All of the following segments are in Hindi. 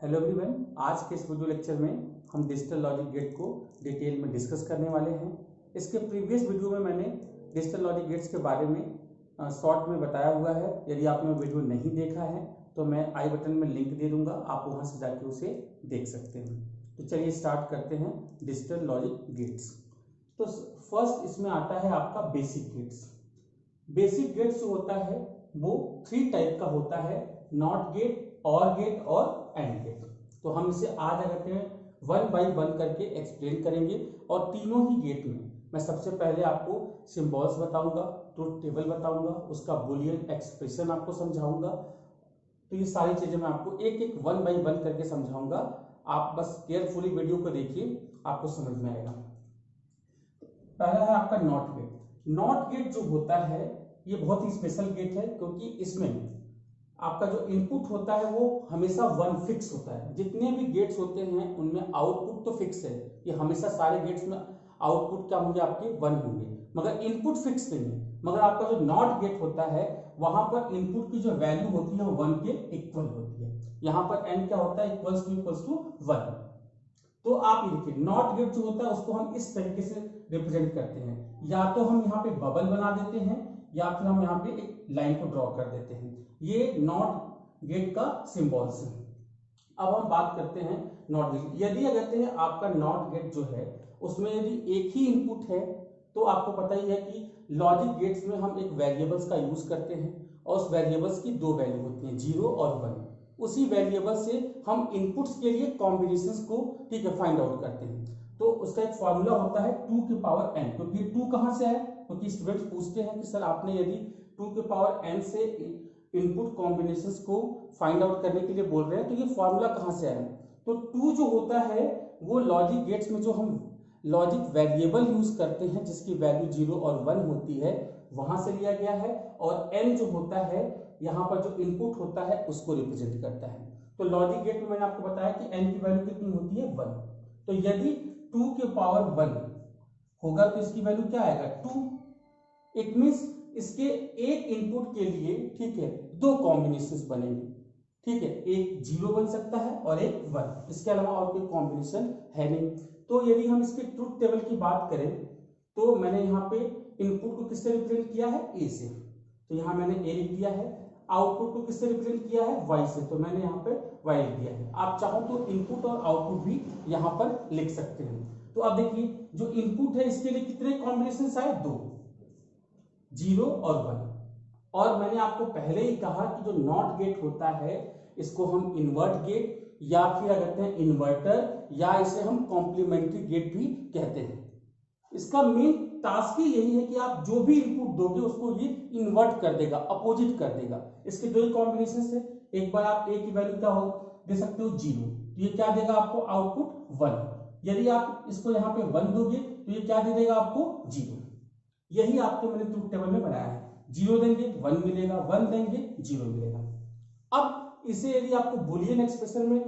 हेलो एवरीवन, आज के इस वीडियो लेक्चर में हम डिजिटल लॉजिक गेट को डिटेल में डिस्कस करने वाले हैं। इसके प्रीवियस वीडियो में मैंने डिजिटल लॉजिक गेट्स के बारे में शॉर्ट में बताया हुआ है। यदि आपने वो वीडियो नहीं देखा है तो मैं आई बटन में लिंक दे दूंगा, आप वहां से जाके उसे देख सकते हैं। तो चलिए स्टार्ट करते हैं डिजिटल लॉजिक गेट्स। तो फर्स्ट इसमें आता है आपका बेसिक गेट्स। बेसिक गेट्स जो होता है वो 3 टाइप का होता है, नॉट गेट, और गेट और एंड गेट। तो हम इसे आज करते हैं 1 बाय 1 करके एक्सप्लेन करेंगे। और तीनों ही गेट में मैं सबसे पहले आपको सिंबल्स बताऊंगा, ट्रुथ टेबल बताऊंगा, उसका बुलियन एक्सप्रेशन आपको समझाऊंगा। तो ये सारी चीजें मैं आपको एक एक 1 बाय 1 करके समझाऊंगा। आप बस केयरफुली वीडियो को देखिए, आपको समझ में आएगा। पहला है आपका नॉट गेट। नॉट गेट जो होता है ये बहुत ही स्पेशल गेट है, क्योंकि इसमें आपका जो इनपुट होता है वो हमेशा 1 फिक्स होता है। जितने भी गेट्स होते हैं उनमें आउटपुट तो फिक्स है, ये हमेशा सारे गेट्स में आउटपुट क्या होंगे, आपके 1 होंगे, मगर इनपुट फिक्स नहीं है। मगर आपका जो नॉट गेट होता है वहां पर इनपुट की जो वैल्यू होती है वो 1 के इक्वल होती है। यहाँ पर एन क्या होता है, इक्वल्स टू 1। तो आप ये देखिए, नॉट गेट जो होता है उसको हम इस तरीके से रिप्रेजेंट करते हैं। या तो हम यहाँ पे बबल बना देते हैं, या फिर हम यहाँ पे एक लाइन को ड्रॉ कर देते हैं। ये नॉट गेट का सिंबल्स है। अब हम बात करते हैं नॉट गेट। यदि कहते हैं आपका नॉट गेट जो है उसमें यदि एक ही इनपुट है, तो आपको पता ही है कि लॉजिक गेट्स में हम एक वेरिएबल्स का यूज करते हैं, और उस वेरिएबल्स की 2 वैल्यू होती हैं, 0 और 1। उसी वेरिएबल से हम इनपुट्स के लिए कॉम्बिनेशंस को ठीक है फाइंड आउट करते हैं। तो उसका एक फॉर्मूला होता है 2 की पावर n। क्योंकि 2 कहां से है, क्योंकि स्टूडेंट्स पूछते हैं कि सर आपने यदि 2 की पावर n से इनपुट कॉम्बिनेशंस को फाइंड आउट करने के लिए बोल रहे हैं तो ये फॉर्मूला कहां से आया। तो 2 जो होता है वो लॉजिक गेट्स में जो हम लॉजिक वेरिएबल यूज करते हैं जिसकी वैल्यू 0 और 1 होती है वहां से लिया गया है। और n जो होता है यहाँ पर जो इनपुट होता है उसको रिप्रेजेंट करता है। तो लॉजिक गेट में मैंने आपको बताया कि n की वैल्यू कितनी होती है, 1। तो यदि 2 की पावर 1 होगा तो इसकी वैल्यू क्या आएगा, 2। इट मींस इसके एक इनपुट के लिए ठीक है 2 कॉम्बिनेशंस बनेंगे। ठीक है, एक 0 बन सकता है और एक 1, इसके अलावा और कोई कॉम्बिनेशन है नहीं। तो यदि हम इसके ट्रुथ टेबल की बात करें तो मैंने यहाँ पे इनपुट को किससे रिप्रेजेंट किया है, ए से। तो यहाँ मैंने ए लिख दिया है। आउटपुट को किससे रिप्रेजेंट किया है, वाई से। तो मैंने यहाँ पे वाई लिख दिया है। आप चाहो तो इनपुट और आउटपुट भी यहाँ पर लिख सकते हैं। तो अब देखिए, जो इनपुट है इसके लिए कितने कॉम्बिनेशन आए, 2, 0 और 1। और मैंने आपको पहले ही कहा कि जो नॉट गेट होता है इसको हम इन्वर्ट गेट या फिर कहते हैं इन्वर्टर, या इसे हम कॉम्प्लीमेंट्री गेट भी कहते हैं। इसका मेन टास्क ही यही है कि आप जो भी इनपुट दोगे उसको ये इन्वर्ट कर देगा, अपोजिट कर देगा। इसके 2 ही कॉम्बिनेशन है। एक बार आप ए की वैल्यू क्या हो दे सकते हो, 0, तो ये क्या देगा आपको, आउटपुट 1। यदि आप इसको यहाँ पे 1 दोगे तो ये क्या दे देगा आपको, 0। यही आपको मैंने ट्रुथ टेबल में बनाया है। 0 देंगे 1 मिलेगा, 1 देंगे 0 मिलेगा। अब इसे यदि आपको बुलियन एक्सप्रेशन में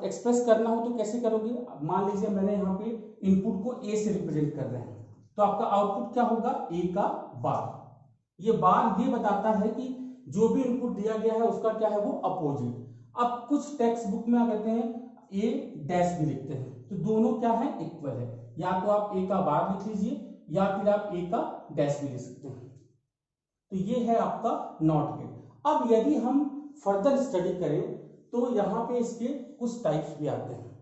एक्सप्रेस करना हो तो कैसे करोगे। मान लीजिए मैंने यहाँ पे इनपुट को ए से रिप्रेजेंट कर रहे हैं, तो आपका आउटपुट क्या होगा, ए का बार। ये बार ये बताता है कि जो भी इनपुट दिया गया है उसका क्या है, वो अपोजिट। अब कुछ टेक्स्ट बुक में कहते हैं ए डैश भी लिखते हैं, तो दोनों क्या है, इक्वल है। या तो आप ए का बार लिख लीजिए या फिर आप ए का डैश भी लिख सकते हैं। तो ये है आपका नॉट गेट। अब यदि हम फर्दर स्टडी करें तो यहाँ पे इसके कुछ टाइप्स भी आते हैं।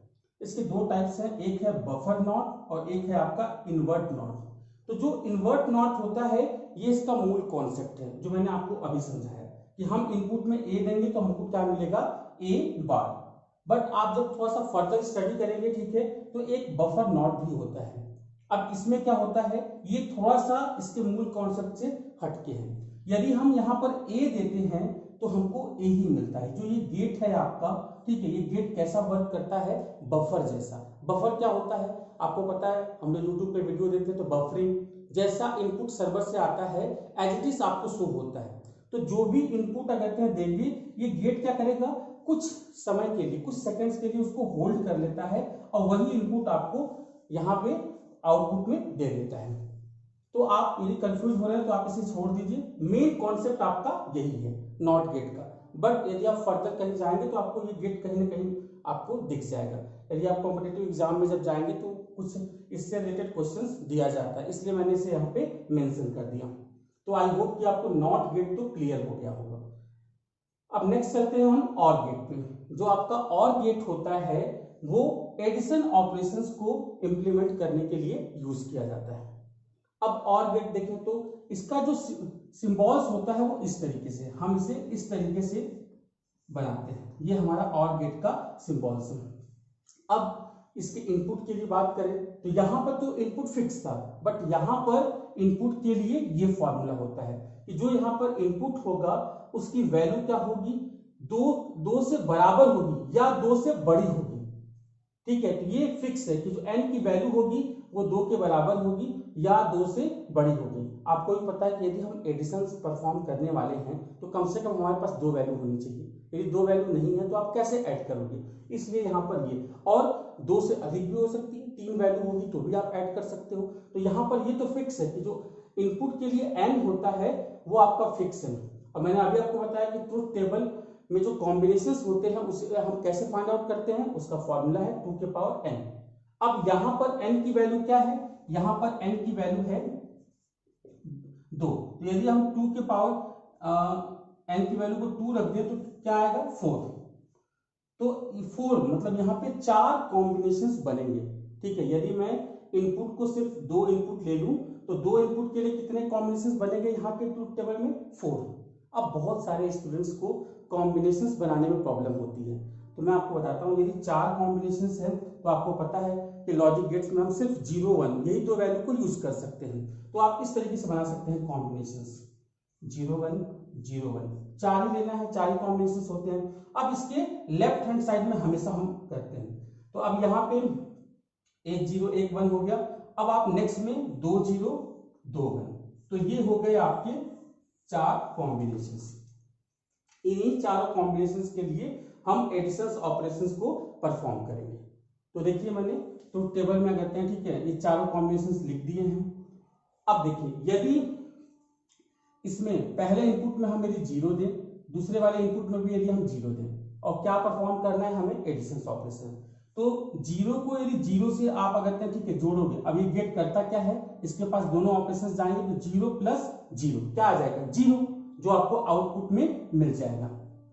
इसके 2 टाइप्स हैं, एक है बफर नॉट और एक है आपका इन्वर्ट नॉट। तो जो इन्वर्ट नॉट होता है ये इसका मूल कॉन्सेप्ट है जो मैंने आपको अभी समझाया कि हम इनपुट में ए देंगे तो हमको क्या मिलेगा, ए बार। बट आप जब थोड़ा सा फर्दर स्टडी करेंगे ठीक है, तो एक बफर नॉट भी होता है। अब इसमें क्या होता है, ये थोड़ा सा इसके मूल कॉन्सेप्ट से हटके है। यदि हम यहाँ पर ए देते हैं तो हमको ए ही मिलता है। जो ये गेट है आपका, ठीक है, ये गेट कैसा वर्क करता है, बफर जैसा। बफर क्या होता है आपको पता है, हम लोग यूट्यूब पे वीडियो देखते हैं तो बफरिंग जैसा इनपुट सर्वर से आता है एज इट इज आपको शो होता है। तो जो भी इनपुट अगर देंगे ये गेट क्या करेगा, कुछ समय के लिए, कुछ सेकंड्स के लिए उसको होल्ड कर लेता है और वही इनपुट आपको यहाँ पे आउटपुट में दे देता है। तो आप यदि कंफ्यूज हो रहे हैं तो आप इसे छोड़ दीजिए। मेन कॉन्सेप्ट आपका यही है नॉट गेट का। बट यदि आप फर्दर कहीं जाएंगे तो आपको ये गेट कहीं ना कहीं आपको दिख जाएगा। यदि आप कॉम्पिटिटिव एग्जाम में जब जाएंगे तो कुछ इससे रिलेटेड क्वेश्चंस दिया जाता है, इसलिए मैंने इसे यहाँ पे मेंशन कर दिया। तो आई होप कि आपको नॉट गेट तो क्लियर हो गया होगा। अब नेक्स्ट चलते हैं हम और गेट पे। जो आपका और गेट होता है वो एडिशन ऑपरेशंस को इंप्लीमेंट करने के लिए यूज किया जाता है। अब और गेट देखें तो इसका जो सिंबल्स होता है वो इस तरीके से, हम इसे इस तरीके से बनाते हैं। ये हमारा और गेट का सिंबल्स है। अब इसके इनपुट के लिए बात करें तो यहाँ पर तो इनपुट फिक्स था, बट यहाँ पर इनपुट के लिए ये फॉर्मूला होता है कि जो यहाँ पर इनपुट होगा उसकी वैल्यू क्या होगी, दो से बराबर होगी या 2 से बड़ी होगी। ठीक है, तो ये फिक्स है कि जो n की वैल्यू होगी वो 2 के बराबर होगी या 2 से बड़ी होगी। आपको भी पता है कि यदि हम एडिशन परफॉर्म करने वाले हैं तो कम से कम हमारे पास 2 वैल्यू होनी चाहिए। यदि 2 वैल्यू नहीं है तो आप कैसे ऐड करोगे, इसलिए यहाँ पर ये, और 2 से अधिक भी हो सकती है, 3 वैल्यू होगी तो भी आप ऐड कर सकते हो। तो यहाँ पर ये तो फिक्स है कि जो इनपुट के लिए n होता है वो आपका फिक्स है। और मैंने अभी आपको बताया कि ट्रुथ टेबल में जो कॉम्बिनेशंस होते हैं उसे हम कैसे फाइंड आउट करते हैं, उसका फॉर्मूला है 2 के पावर n। अब यहाँ पर n की वैल्यू क्या है, यहाँ पर n की वैल्यू है 2। तो यदि हम 2 के पावर n की वैल्यू को 2 रख दें तो क्या आएगा 4। तो 4 मतलब यहाँ पे 4 कॉम्बिनेशंस बनेंगे। ठीक है, यदि मैं इनपुट को सिर्फ 2 इनपुट ले लूं तो 2 इनपुट के लिए कितने कॉम्बिनेशंस बनेंगे यहाँ पे ट्रुथ टेबल में 4। अब बहुत सारे स्टूडेंट्स को कॉम्बिनेशंस बनाने में प्रॉब्लम होती है, तो मैं आपको बताता हूँ। यदि 4 कॉम्बिनेशंस हैं तो आपको पता है कि लॉजिक गेट्स में हम सिर्फ 0 1 यही 2 वैल्यू को यूज कर सकते हैं। तो आप इस तरीके से बना सकते हैं कॉम्बिनेशंस 0 1 0 1, 4 ही लेना है, 4 ही कॉम्बिनेशंस होते हैं। अब इसके लेफ्ट हैंड साइड में हमेशा हम करते हैं। तो अब यहाँ पे 1 0 1 1 हो गया। अब आप नेक्स्ट में 2 0 2 1, तो ये हो गए आपके 4 कॉम्बिनेशंस। इन्हीं चारों कॉम्बिनेशंस के लिए हम एडिशंस ऑपरेशंस को परफॉर्म करेंगे। तो देखिए मैंने ट्रुथ टेबल में करते हैं, ठीक है, ये चारों कॉम्बिनेशंस लिख दिए हैं। अब देखिए यदि इसमें पहले इनपुट में हम यदि 0 दें, दूसरे वाले इनपुट में भी यदि हम 0 दें, और क्या परफॉर्म करना है हमें एडिशंस ऑपरेशन। तो 0 को यदि 0 से आप अगर कहते हैं ठीक है जोड़ोगे, अब ये गेट करता क्या है, इसके पास दोनों ऑपरेशंस जाएंगे तो 0 प्लस 0 क्या आ जाएगा 0, जो आपको आउटपुट में मिल जाएगा।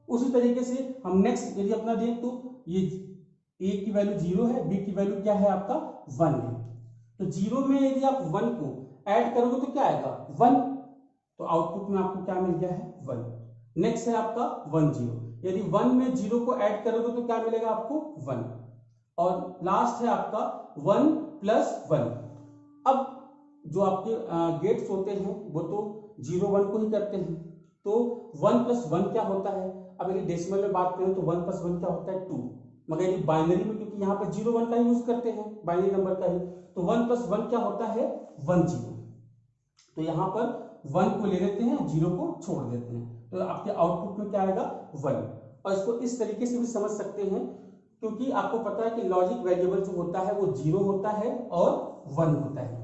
उसी तरीके से हम नेक्स्ट यदि अपना दें तो ये a की वैल्यू 0 है, b की वैल्यू क्या है आपका 1 है। तो 0 में यदि आप 1 को ऐड करोगे तो क्या आएगा 1, तो आउटपुट में आपको क्या मिल गया है 1। नेक्स्ट है आपका 1 0, यदि 1 में 0 को ऐड करोगे तो क्या मिलेगा आपको 1। और लास्ट है आपका 1 प्लस 1। अब जो आपके गेट्स होते हैं वो तो 0 1 को ही करते हैं, तो 1 प्लस 1 क्या होता है। अब यदि डेसिमल में बात करें तो 1 प्लस 1 क्या होता है 2, मगर यदि बाइनरी में, क्योंकि यहाँ पे 0 1 का यूज करते हैं बाइनरी नंबर का ही, तो 1 प्लस 1 क्या होता है 1 0। तो यहाँ पर 1 को ले लेते हैं, 0 को छोड़ देते हैं, तो आपके आउटपुट में क्या आएगा 1। और इसको इस तरीके से भी समझ सकते हैं, क्योंकि आपको पता है कि लॉजिक वेरिएबल जो होता है वो 0 होता है और 1 होता है।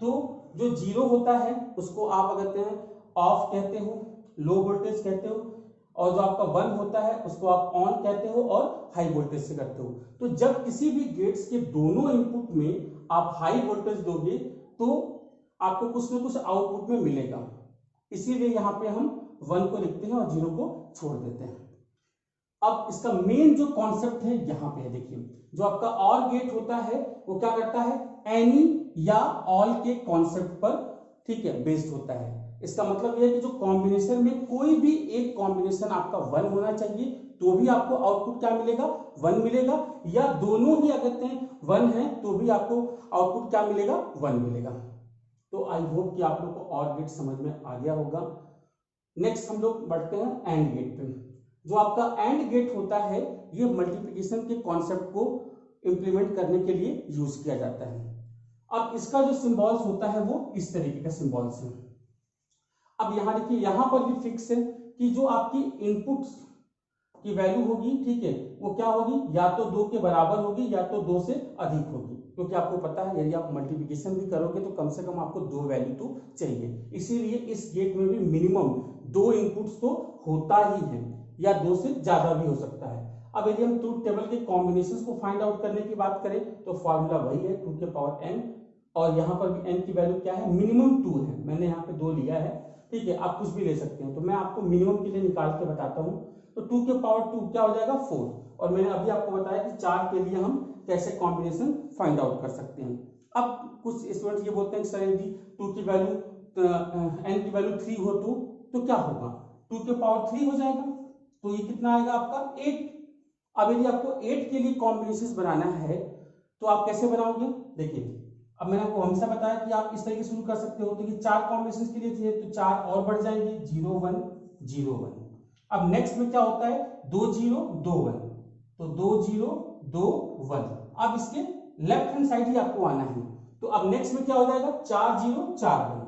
तो जो 0 होता है उसको आप अगर कहते हैं ऑफ कहते हो, लो वोल्टेज कहते हो, और जो आपका 1 होता है उसको आप ऑन कहते हो और हाई वोल्टेज से करते हो। तो जब किसी भी गेट्स के दोनों इनपुट में आप हाई वोल्टेज दोगे तो आपको कुछ ना कुछ आउटपुट में मिलेगा, इसीलिए यहाँ पे हम 1 को लिखते हैं और 0 को छोड़ देते हैं। अब इसका मेन जो कॉन्सेप्ट है यहाँ पे है, देखिए जो आपका और गेट होता है वो क्या करता है एनी या ऑल के कॉन्सेप्ट पर, ठीक है, बेस्ड होता है। इसका मतलब यह है कि जो कॉम्बिनेशन में कोई भी एक कॉम्बिनेशन आपका 1 होना चाहिए तो भी आपको आउटपुट क्या मिलेगा 1 मिलेगा, या दोनों ही अगर 1 है तो भी आपको आउटपुट क्या मिलेगा 1 मिलेगा। तो आई होप कि आप लोग को और गेट समझ में आ गया होगा। नेक्स्ट हम लोग बढ़ते हैं एंड गेट पे। जो आपका एंड गेट होता है ये मल्टीप्लिकेशन के कॉन्सेप्ट को इंप्लीमेंट करने के लिए यूज किया जाता है। अब इसका जो सिंबल्स होता है वो इस तरीके का सिंबल्स है। अब यहाँ देखिए यहाँ पर भी फिक्स है कि जो आपकी इनपुट की वैल्यू होगी, ठीक है, वो क्या होगी या तो 2 के बराबर होगी या तो 2 से अधिक होगी, क्योंकि आपको पता है यदि आप मल्टीप्लिकेशन भी करोगे तो कम से कम आपको 2 वैल्यू तो चाहिए। इसीलिए इस गेट में भी मिनिमम 2 इनपुट्स तो होता ही है। या 2 से ज्यादा भी हो सकता है। अब यदि हम ट्रूथ टेबल के कॉम्बिनेशंस को फाइंड आउट करने की बात करें तो फॉर्मूला वही है 2 के पावर n, और यहाँ पर भी n की वैल्यू क्या है, मिनिमम 2 है। मैंने यहाँ पे 2 लिया है, ठीक है, आप कुछ भी ले सकते हैं, तो मैं आपको मिनिमम के लिए निकाल के बताता हूँ। तो 2 के पावर 2 क्या हो जाएगा 4, और मैंने अभी आपको बताया कि 4 के लिए हम कैसे कॉम्बिनेशन फाइंड आउट कर सकते हैं। अब कुछ स्टूडेंट ये बोलते हैं कि सर यदि 2 की वैल्यू n की वैल्यू 3 हो तो क्या होगा, 2 के पावर 3 हो जाएगा, तो ये कितना आएगा आपका 8। अब यदि आपको 8 के लिए कॉम्बिनेशन बनाना है तो आप कैसे बनाओगे, देखिए अब मैंने आपको हमेशा बताया कि आप इस तरीके से शुरू कर सकते हो, तो ये 4 कॉम्बिनेशन के लिए थे तो 4 और बढ़ जाएंगे 0 1 0 1। अब नेक्स्ट में क्या होता है 2 0 2 1, तो 2 0 2 1। अब इसके लेफ्ट हैंड साइड ही आपको आना है, तो अब नेक्स्ट में क्या हो जाएगा 4 0 4 1,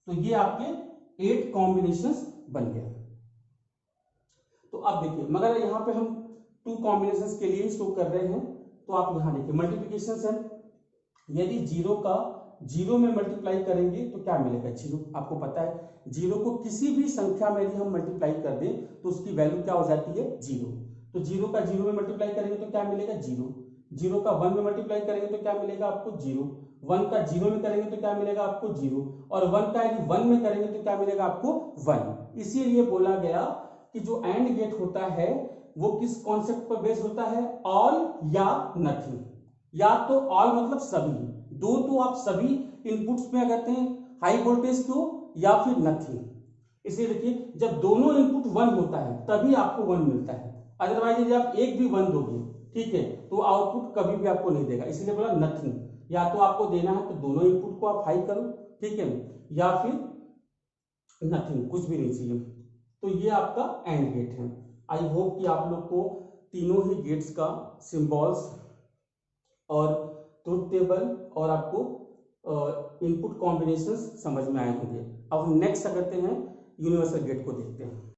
तो ये आपके 8 कॉम्बिनेशंस बन गए। तो अब देखिए मगर यहाँ पे हम 2 कॉम्बिनेशंस के लिए शो कर रहे हैं, तो आप यहाँ देखिए मल्टीप्लिकेशन है, यदि 0 का 0 में मल्टीप्लाई करेंगे तो क्या मिलेगा 0, आपको पता है 0 को किसी भी संख्या में यदि हम मल्टीप्लाई कर दें तो उसकी वैल्यू क्या हो जाती है 0। तो 0 का 0 में मल्टीप्लाई करेंगे तो क्या मिलेगा 0, 0 का 1 में मल्टीप्लाई करेंगे तो क्या मिलेगा आपको 0, 1 का 0 में करेंगे तो क्या मिलेगा आपको 0, और 1 का यदि 1 में करेंगे तो क्या मिलेगा आपको 1। इसीलिए बोला गया कि जो एंड गेट होता है वो किस कॉन्सेप्ट पर बेस्ड होता है, ऑल या नथिंग। या तो ऑल मतलब सभी, दो तो आप सभी इनपुट्स में करते हैं हाई वोल्टेज को, या फिर नथिंग। इसलिए देखिए जब दोनों इनपुट 1 होता है तभी आपको 1 मिलता है, अदरवाइज यदि आप एक भी 1 दोगे, ठीक है, तो आउटपुट कभी भी आपको नहीं देगा। इसलिए बोला नथिंग, या तो आपको देना है तो दोनों इनपुट को आप हाई करो, ठीक है, या फिर नथिंग, कुछ भी नहीं चाहिए। तो ये आपका एंड गेट है। आई होप कि आप लोग को तीनों ही गेट्स का सिंबल्स और ट्रुथ टेबल और आपको इनपुट कॉम्बिनेशंस समझ में आए होंगे। अब नेक्स्ट करते हैं यूनिवर्सल गेट को देखते हैं।